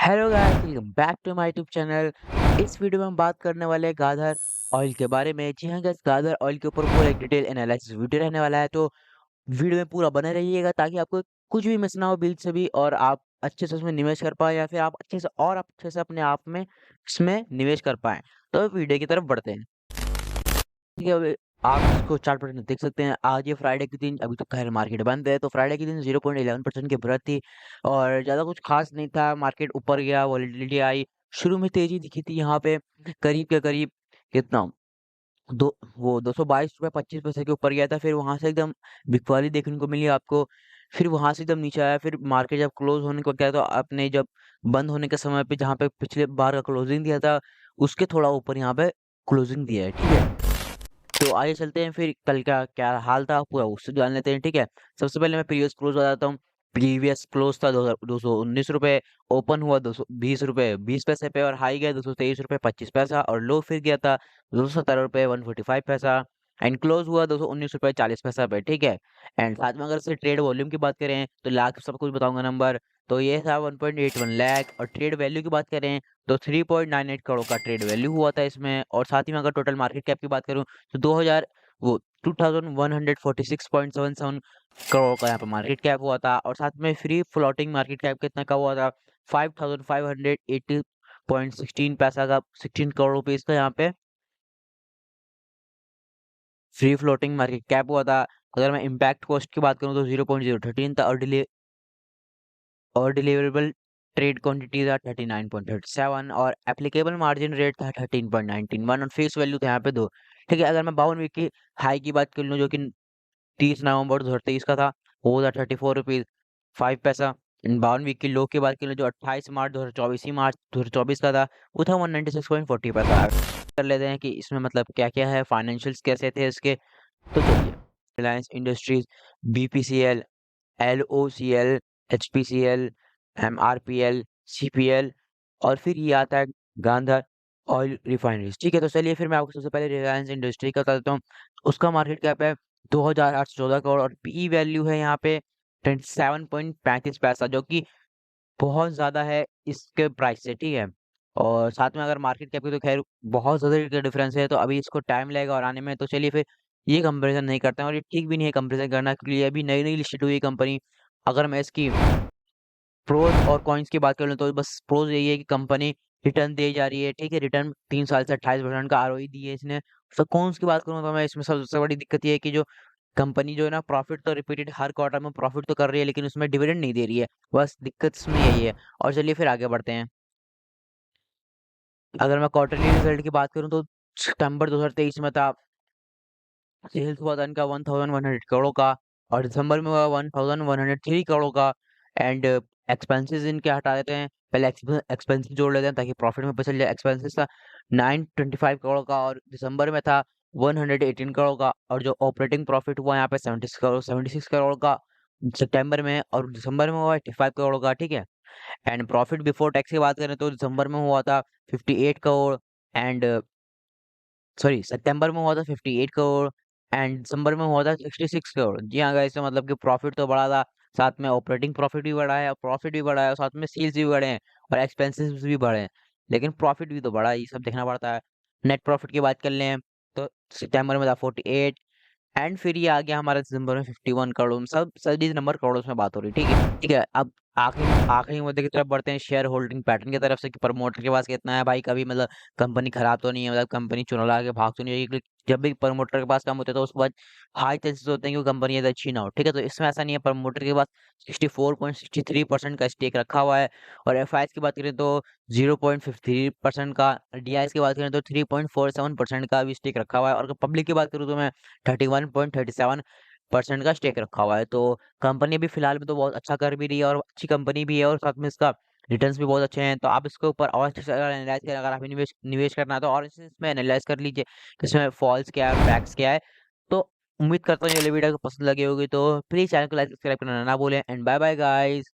Hello guys, welcome back to my YouTube channel. इस video में हम बात करने वाले हैं गाजर ऑयल के बारे में। जी हाँ गाइस, गाजर ऑयल के ऊपर पूरा एक डिटेल एनालिसिस वीडियो रहने वाला है, तो वीडियो में पूरा बने रहिएगा ताकि आपको कुछ भी मिस ना हो बीच से भी, और आप अच्छे से उसमें निवेश कर पाएँ या फिर आप अच्छे से अपने आप में इसमें निवेश कर पाएँ। तो वीडियो की तरफ बढ़ते हैं। ठीक है, अभी आप इसको चार्ट पैटर्न में देख सकते हैं। आज ये फ्राइडे के दिन, अभी तो खैर मार्केट बंद है, तो फ्राइडे के दिन 0.11% की बढ़त थी और ज़्यादा कुछ खास नहीं था। मार्केट ऊपर गया, वॉलेटिलिटी आई, शुरू में तेज़ी दिखी थी यहाँ पे करीब के करीब कितना दो वो ₹222.25 के ऊपर गया था। फिर वहाँ से एकदम बिकवाली देखने को मिली आपको। फिर वहाँ से एकदम नीचे आया। फिर मार्केट जब क्लोज़ होने को क्या, तो आपने जब बंद होने के समय पे जहाँ पे पिछले बार का क्लोजिंग दिया था, उसके थोड़ा ऊपर यहाँ पे क्लोजिंग दिया है, ठीक है? तो आइए चलते हैं फिर कल का क्या हाल था पूरा उससे जान लेते हैं, ठीक है? सबसे पहले मैं प्रीवियस क्लोज़ बताता हूँ। प्रीवियस क्लोज़ था ₹219, ओपन हुआ ₹220 20 पैसे पे, और हाई गया ₹223 25 पैसा, और लो फिर गया था ₹217 145 पैसा, एंड क्लोज़ हुआ ₹219 40 पैसा पे, ठीक है? एंड साथ में अगर से ट्रेड वॉल्यूम की बात करें तो लाख सब कुछ बताऊँगा नंबर। तो ये था 1.81 लाख, और ट्रेड वैल्यू की बात करें तो 3.98 करोड़ का ट्रेड वैल्यू हुआ था इसमें। और साथ ही में अगर टोटल मार्केट कैप की बात करूँ तो 2000 वो 2146.77 करोड़ का यहाँ पे मार्केट कैप हुआ था। और साथ में फ्री फ्लोटिंग मार्केट कैप कितना का हुआ था, 5580.16 पैसा का, 16 करोड़ रुपीस का यहाँ पे फ्री फ्लोटिंग मार्केट कैप हुआ था। अगर मैं इम्पैक्ट कॉस्ट की बात करूँ तो 0.013 था, और डिलीवरेबल ट्रेड क्वांटिटी था 39.37, और एप्लीकेबल मार्जिन रेट था 13.19, और फेस वैल्यू था यहाँ पे 2। ठीक है, अगर मैं 52 वीक की हाई की बात कर लूँ जो कि 30 नवंबर 2023 का था, वो था 34 रुपीज़ 5 पैसा। 52 वीक की लो की बात करें जो 28 मार्च 2024 का था, वो था 196.40 पैसा। कर लेते हैं कि इसमें मतलब क्या-क्या है, फाइनेंशियल्स कैसे थे इसके, तो चलिए। Reliance Industries, BPCL, LOCL, HPCL, MRPL, CPL, और फिर ये आता है गांधा ऑयल रिफाइनरीज़। ठीक है, तो चलिए फिर मैं आपको सबसे पहले रिलायंस इंडस्ट्री का बता देता हूँ। उसका मार्केट कैप है 2814 करोड़, और पी वैल्यू है यहाँ पे 27.35 पैसा, जो कि बहुत ज़्यादा है इसके प्राइस से, ठीक है? और साथ में अगर मार्केट कैप की तो ख़ैर बहुत ज़्यादा का डिफरेंस है, तो अभी इसको टाइम लगेगा और आने में, तो चलिए फिर ये कंपैरिज़न नहीं करते हैं, और ये ठीक भी नहीं है कंपैरिज़न करना, क्योंकि ये अभी नई-नई लिस्टेड हुई है कंपनी। अगर मैं इसकी प्रोज़ और कॉन्स की बात करूँ तो बस प्रोज़ यही है कि कंपनी रिटर्न दे जा रही है, ठीक है? रिटर्न 3 साल से 28% का आरओई दी है इसने। तो कॉन्स की बात करूँ तो मैं इसमें सबसे बड़ी दिक्कत ये है कि जो कंपनी जो है ना, प्रॉफ़िट तो रिपीटेड हर क्वार्टर में प्रॉफ़िट तो कर रही है, लेकिन उसमें डिविडेंड नहीं दे रही है। बस दिक्कत इसमें यही है। और चलिए फिर आगे बढ़ते हैं। अगर मैं क्वार्टरली रिज़ल्ट की बात करूँ तो सितंबर 2023 में था, सेल्स हुआ था इनका 1100 करोड़ का, और दिसंबर में हुआ 1103 करोड़ का, एंड एक्सपेंसेस इनके हटा देते हैं। पहले एक्सपेंसेस जोड़ लेते हैं ताकि प्रॉफिट में पता चल जाए। एक्सपेंसेस था 925 करोड़ का, और दिसंबर में था 118 करोड़ का, और जो ऑपरेटिंग प्रॉफिट हुआ यहाँ पे 76 करोड़ का सितंबर में, और दिसंबर में हुआ 85 करोड़ का, ठीक है? एंड प्रॉफिट बिफोर टैक्स की बात करें तो दिसंबर में हुआ था 58 करोड़, एंड सॉरी सितंबर में हुआ था 58 करोड़, एंड दिसंबर में हुआ था 66 करोड़। जी हाँ गाइस, तो मतलब कि प्रॉफिट तो बढ़ा था, साथ में ऑपरेटिंग प्रॉफिट भी बढ़ा है, और प्रॉफिट भी बढ़ा है, और साथ में सेल्स भी बढ़े हैं, और एक्सपेंसेस भी बढ़े हैं। लेकिन प्रॉफिट भी तो बढ़ा है, ये सब देखना पड़ता है। नेट प्रॉफिट की बात कर लें तो सितंबर में था 48, एंड फिर ये आ गया हमारा दिसंबर में 51 करोड़। सब सभी नंबर करोड़ों में बात हो रही है, ठीक है? ठीक है, अब आखिरी आखिरी मुद्दे की तरफ बढ़ते हैं, शेयर होल्डिंग पैटर्न की तरफ से, कि प्रमोटर के पास कितना है भाई। कभी मतलब कंपनी खराब तो नहीं है, मतलब कंपनी चुरा के भाग तो नहीं रही, क्योंकि जब भी प्रमोटर के पास कम होते हैं तो उसके बाद हाई चांसेस होते हैं कि वो कंपनी ज़्यादा अच्छी ना हो, ठीक है? तो इसमें ऐसा नहीं है, प्रमोटर के पास 64.63% का स्टेक रखा हुआ है, और एफआईएस की बात करें तो 0.53% का, डीआईएस की बात करें तो 3.47% का भी स्टेक रखा हुआ है, और अगर पब्लिक की बात करूँ तो मैं 31.37% का स्टेक रखा हुआ है। तो कंपनी अभी फिलहाल में तो बहुत अच्छा कर भी रही है, और अच्छी कंपनी भी है, और साथ में इसका रिटर्न्स भी बहुत अच्छे हैं। तो आप इसके ऊपर और अच्छे से अगर एनालाइज़ करें, अगर आप निवेश निवेश करना है तो और अच्छे से इसमें एनालाइज़ कर लीजिए कि इसमें फॉल्स क्या है और बैक्स क्या है। तो उम्मीद करता हूँ ये वाली वीडियो आपको पसंद लगी होगी, तो प्लीज़ चैनल को लाइक सब्सक्राइब करना ना भूलें, एंड बाय बाय गाइस।